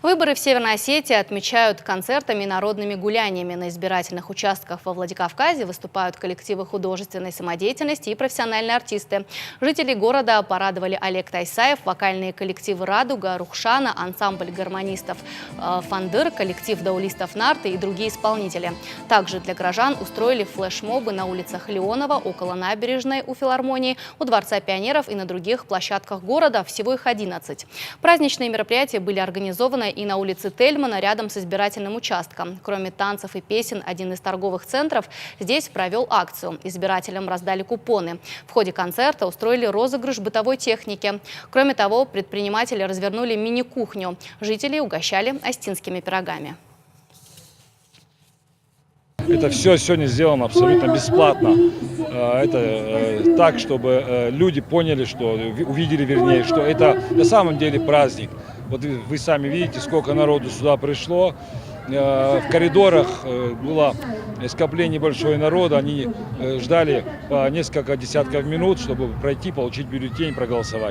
Выборы в Северной Осетии отмечают концертами и народными гуляниями. На избирательных участках во Владикавказе выступают коллективы художественной самодеятельности и профессиональные артисты. Жители города порадовали Олег Тайсаев, вокальные коллективы «Радуга», «Рухшана», ансамбль гармонистов «Фандыр», коллектив даулистов «Нарты» и другие исполнители. Также для горожан устроили флешмобы на улицах Леонова, около набережной у филармонии, у Дворца пионеров и на других площадках города. Всего их 11. Праздничные мероприятия были организованы и на улице Тельмана, рядом с избирательным участком. Кроме танцев и песен, один из торговых центров здесь провел акцию. Избирателям раздали купоны. В ходе концерта устроили розыгрыш бытовой техники. Кроме того, предприниматели развернули мини-кухню. Жители угощали остинскими пирогами. Это все сегодня сделано абсолютно бесплатно. Это так, чтобы люди поняли, что увидели, вернее, что это на самом деле праздник. Вот вы сами видите, сколько народу сюда пришло. В коридорах было скопление большое народа. Они ждали по несколько десятков минут, чтобы пройти, получить бюллетень, проголосовать.